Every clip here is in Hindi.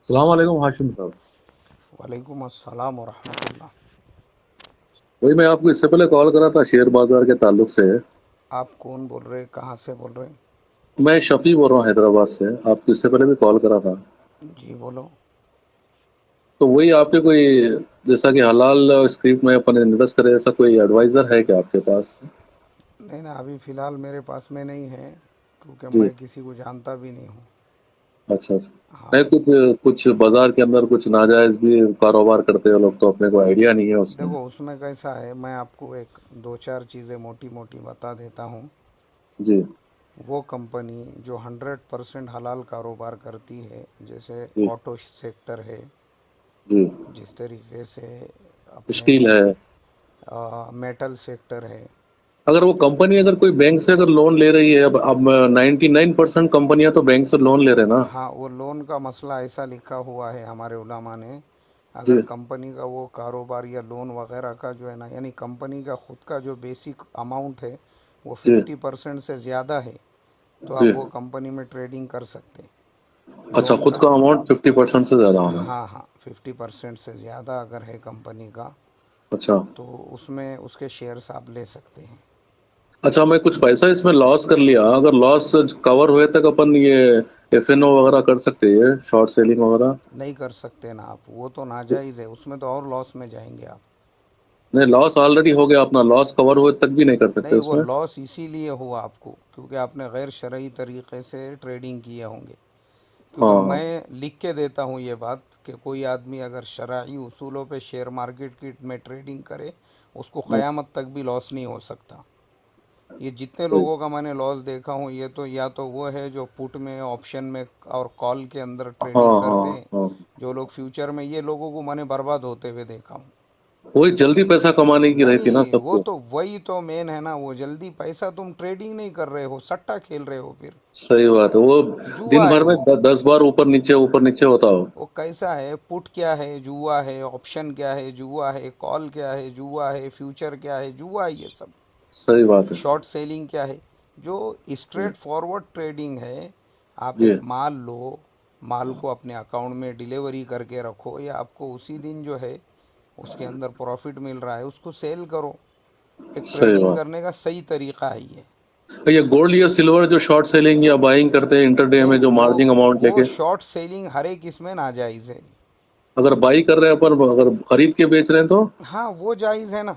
सलाम वालेकुम हाशिम साहब। वालेकुम अस्सलाम वरहमतुल्लाह। वही मैं आपको इससे पहले कॉल करा था शेयर बाजार के ताल्लुक से। आप कौन बोल रहे, कहाँ से बोल रहे? मैं शफी बोल रहा हूँ हैदराबाद से। आपको इससे पहले भी कॉल करा था। जी बोलो। तो वही आपके कोई, जैसा कि हलाल स्क्रिप्ट में अपन इन्वेस्ट करें, ऐसा कोई एडवाइजर है क्या आपके पास? नहीं ना, अभी फ़िलहाल मेरे पास में नहीं है, क्योंकि जी। मैं किसी को जानता भी नहीं हूँ। अच्छा अच्छा। नहीं, हाँ। कुछ कुछ बाजार के अंदर कुछ नाजायज भी कारोबार करते हैं लोग, तो अपने को आइडिया नहीं है उसमें। देखो उसमें कैसा है, मैं आपको एक दो चार चीज़ें मोटी मोटी बता देता हूँ। जी वो कंपनी जो 100% हलाल कारोबार करती है, जैसे जी ऑटो सेक्टर है, जी। जिस तरीके से अपने स्टील है। मेटल सेक्टर है। अगर वो कंपनी, अगर कोई बैंक से अगर लोन ले रही है, अब 99% कंपनियां तो बैंक से लोन ले रहे हैं ना। हाँ, वो लोन का मसला ऐसा लिखा हुआ है हमारे उलमा ने, अगर जी कंपनी का वो कारोबार या लोन वगैरह का जो है ना, यानी कंपनी का खुद का जो बेसिक अमाउंट है वो जी 50% से ज़्यादा है, तो जी। आप वो कंपनी में ट्रेडिंग कर सकते हैं। अच्छा, लोन खुद का, का अमाउंट 50% से ज़्यादा होना है। हाँ हाँ, 50% से ज़्यादा अगर है कंपनी का, अच्छा तो उसमें उसके शेयर्स आप ले सकते हैं। अच्छा। मैं कुछ पैसा इसमें लॉस कर लिया, अगर लॉस कवर हुए तक अपन ये एफएनओ वगैरह कर सकते हैं, शॉर्ट सेलिंग वगैरह? नहीं कर सकते ना आप, वो तो नाजायज़ है, उसमें तो और लॉस में जाएंगे आप। नहीं, लॉस ऑलरेडी हो गया अपना, लॉस कवर हुए तक भी नहीं कर सकते नहीं, वो उसमें? लॉस इसीलिए हुआ आपको क्योंकि आपने गैर शरई तरीके से ट्रेडिंग किए होंगे। क्योंकि हाँ। मैं लिख के देता हूँ ये बात कि कोई आदमी अगर शरई उसूलों पे शेयर मार्केट की में ट्रेडिंग करे, उसको हाँ, क़यामत तक भी लॉस नहीं हो सकता। ये जितने सही। लोगों का मैंने लॉस देखा हूँ, ये तो या तो वो है जो पुट में, ऑप्शन में और कॉल के अंदर हाँ ट्रेडिंग हाँ करते हैं। हाँ। जो लोग फ्यूचर में, ये लोगों को मैंने बर्बाद होते हुए देखा हूँ। वही जल्दी पैसा कमाने की रहती ना नहीं, वो सबको। तो वही तो मेन है ना, वो जल्दी पैसा, तुम ट्रेडिंग नहीं कर रहे हो, सट्टा खेल रहे हो फिर। सही बात है वो। दिन जुआ है भर में वो। 10 बार ऊपर नीचे होता हो। वो कैसा है, पुट क्या है जुआ है, ऑप्शन क्या है जुआ है, कॉल क्या है जुआ है, फ्यूचर क्या है जुआ है, ये सब। सही बात है। शॉर्ट सेलिंग क्या है, जो जी स्ट्रेट फॉरवर्ड ट्रेडिंग है। आप जी। एक माल लो, माल को अपने अकाउंट में डिलीवरी करके रखो, या आपको उसी दिन जो है उसके अंदर प्रॉफिट मिल रहा है उसको सेल करो। एक सही ट्रेडिंग बात। करने का सही तरीका है ये। ये गोल्ड या सिल्वर जो शॉर्ट सेलिंग या बाइंग करते हैं इंटरडे नहीं, में, जो मार्जिन अमाउंट वो लेके, शॉर्ट सेलिंग हर एक इसमें नाजायज़ है। अगर बाई कर रहे हैं अपन, अगर खरीद के बेच रहे हैं तो? हाँ, वो जायज़ है ना।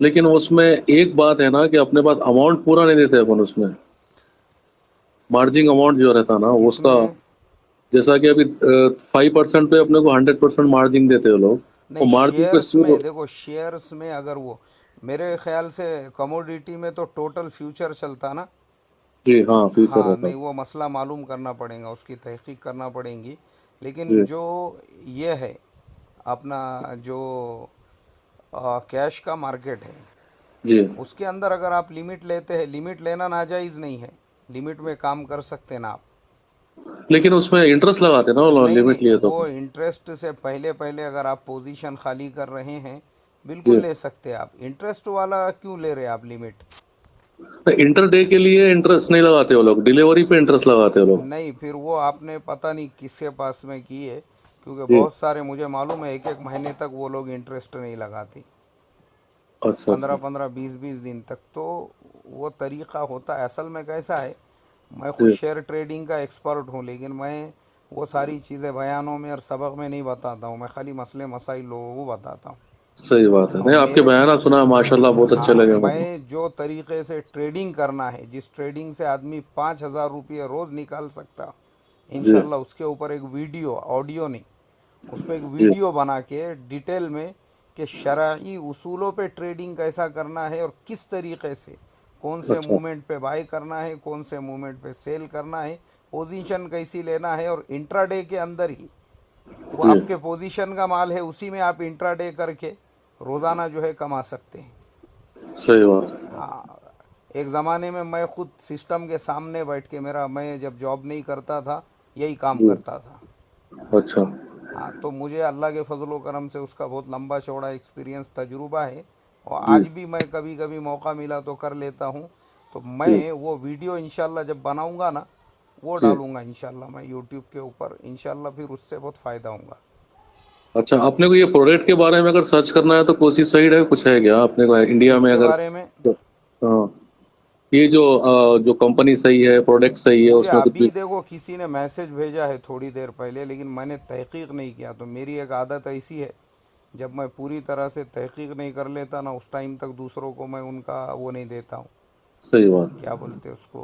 लेकिन उसमें एक बात है ना कि अपने पास अमाउंट पूरा नहीं देते अपन उसमें। मार्जिन किस अमाउंट जो रहता है ना वो किस उसका, में? जैसा कि अभी 5% पे अपने को 100% मार्जिन देते हैं लोग। नहीं, और मार्जिन पे शेयर्स शुरू। में देखो, शेयर्स में अगर वो, मेरे ख्याल से कमोडिटी में तो टोटल फ्यूचर चलता ना। जी हाँ, फ्यूचर हाँ, रहता नहीं है। वो मसला मालूम करना पड़ेगा, उसकी तहकीक करना पड़ेगी। लेकिन जी जो ये है अपना, जो कैश का मार्केट है, जी। उसके अंदर अगर आप लिमिट लेते हैं, लिमिट लेना नाजायज़ नहीं है, लिमिट में काम कर सकते ना आप। लेकिन उसमें इंटरेस्ट लगाते हैं ना वो, नहीं लिमिट नहीं, लिए तो। वो इंटरेस्ट से पहले पहले अगर आप पोजीशन खाली कर रहे हैं, बिल्कुल जी। ले सकते हैं आप। इंटरेस्ट वाला क्यों ले रहे हैं आप लिमिट? तो इंटर डे के लिए इंटरेस्ट नहीं लगाते वो लोग, डिलीवरी पे इंटरेस्ट लगाते हैं वो लोग। नहीं, फिर वो आपने पता नहीं किसके पास में की है, क्योंकि जी। बहुत सारे मुझे मालूम है, एक एक महीने तक वो लोग इंटरेस्ट नहीं लगाते। अच्छा पंद्रह अच्छा। पंद्रह बीस बीस दिन तक तो वो तरीक़ा होता है। असल में कैसा है, मैं खुद जी। शेयर ट्रेडिंग का एक्सपर्ट हूँ, लेकिन मैं वो सारी चीज़ें बयानों में और सबक में नहीं बताता हूँ, मैं खाली मसले मसाइल लोगों को बताता हूँ। सही बात है। और नहीं, आपके मेरे, बयाना सुना है, माशाल्लाह बहुत अच्छे हाँ, लगे मुझे। मैं जो तरीक़े से ट्रेडिंग करना है, जिस ट्रेडिंग से आदमी 5,000 रुपये रोज़ निकाल सकता, जी इंशाल्लाह उसके ऊपर एक वीडियो, ऑडियो नहीं, उस पर एक जी। वीडियो बना के डिटेल में, कि शरई उसूलों पे ट्रेडिंग कैसा करना है और किस तरीक़े से, कौन से अच्छा। मूवमेंट पे बाय करना है, कौन से मूवमेंट पे सेल करना है, पोजीशन कैसी लेना है, और इंट्राडे के अंदर ही वो जी। आपके पोजीशन का माल है, उसी में आप इंट्राडे करके रोज़ाना जो है कमा सकते हैं। सही बात। हाँ, एक ज़माने में मैं खुद सिस्टम के सामने बैठ के, मेरा, मैं जब जॉब नहीं करता था यही काम जी। करता था। अच्छा। हाँ, तो मुझे अल्लाह के फजलो करम से उसका बहुत लंबा चौड़ा एक्सपीरियंस, तजुर्बा है, और जी आज भी मैं कभी कभी मौका मिला तो कर लेता हूँ। तो जी। मैं वो वीडियो इंशाल्लाह जब बनाऊँगा ना, वो जी। डालूंगा इंशाल्लाह मैं यूट्यूब के ऊपर, इंशाल्लाह फिर उससे बहुत फ़ायदा होगा। अच्छा, अपने को ये प्रोडक्ट के बारे में अगर सर्च करना है तो कोई साइट है, कुछ है क्या अपने को इंडिया में किसके अगर? बारे में? तो, हाँ, ये जो कंपनी सही है, प्रोडक्ट सही है, मुझे उसमें कुछ भी? अभी देखो किसी ने मैसेज भेजा है थोड़ी देर पहले, लेकिन मैंने तहकीक नहीं किया। तो मेरी एक आदत ऐसी है, जब मैं पूरी तरह से तहकीक नहीं कर लेता ना, उस टाइम तक दूसरों को मैं उनका वो नहीं देता हूँ, सही बात। क्या बोलते हैं उसको,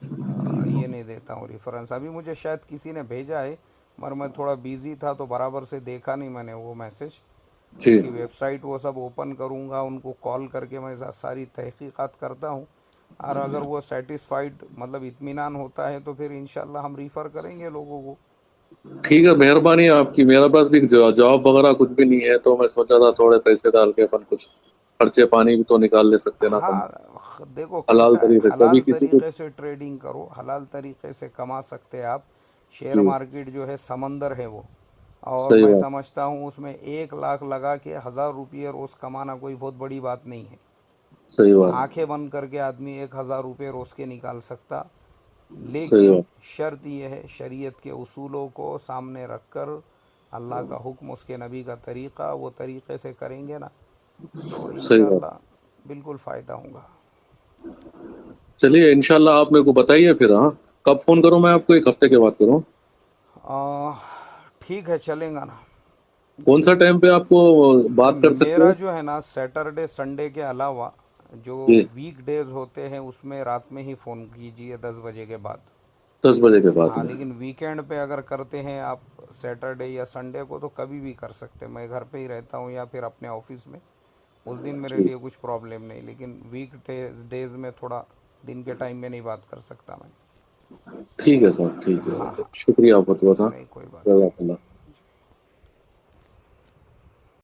ये नहीं देता हूँ रेफरेंस। अभी मुझे शायद किसी ने भेजा है, मगर मैं थोड़ा बिजी था तो बराबर से देखा नहीं मैंने वो मैसेज। जी। उसकी वेबसाइट वो सब ओपन करूँगा, उनको कॉल करके मैं सारी तहकीकात करता हूँ। और अगर वो सेटिस्फाइड मतलब इत्मीनान होता है तो फिर इंशाल्लाह हम रिफ़र करेंगे लोगों को। ठीक है, मेहरबानी आपकी। मेरा पास भी जॉब वगैरह कुछ भी नहीं है, तो मैं सोचा था थोड़े पैसे डाल के अपन कुछ खर्चे पानी भी तो निकाल ले सकते ना अपन, हाँ देखो हलाल कैसा है, तरीके से। अभी हलाल किसी को। तरीके से ट्रेडिंग करो, हलाल तरीके से कमा सकते हैं आप। शेयर जी। मार्केट जो है समंदर है वो। और सही मैं बात। समझता हूँ उसमें 1 लाख लगा के 1000 रुपये रोज़ कमाना कोई बहुत बड़ी बात नहीं है। सही बात। आंखें बंद करके आदमी 1000 रुपये रोज़ के निकाल सकता। सही लेकिन बात। शर्त यह है, शरीयत के उसूलों को सामने रखकर, अल्लाह का हुक्म, उसके नबी का तरीक़ा, वो तरीक़े से करेंगे ना तो सही बात। इंशाअल्लाह बिल्कुल फ़ायदा होगा। चलिए, इंशाल्लाह आप मेरे को बताइए फिर। हाँ, कब फोन करूं मैं आपको? एक हफ्ते के बाद करूं? आ, ठीक है, चलेगा ना। कौन जी। सा टाइम पे आपको नहीं, बात कर सकते मेरा हैं? जो है ना सैटरडे संडे के अलावा जो जी। वीक डेज होते हैं उसमें रात में ही फ़ोन कीजिए 10 बजे के बाद। 10 बजे के बाद हाँ, में? लेकिन वीकेंड पे अगर करते हैं आप सैटरडे या संडे को तो कभी भी कर सकते हैं। मैं घर पे ही रहता हूँ या फिर अपने ऑफिस में, उस दिन मेरे ठीक। लिए कुछ प्रॉब्लम नहीं। लेकिन वीक डेज में थोड़ा दिन के टाइम में नहीं बात कर सकता मैं। ठीक है सर, ठीक हाँ है। हाँ, शुक्रिया बहुत बहुत। हाँ, नहीं कोई बात नहीं। जज़ाकल्लाह।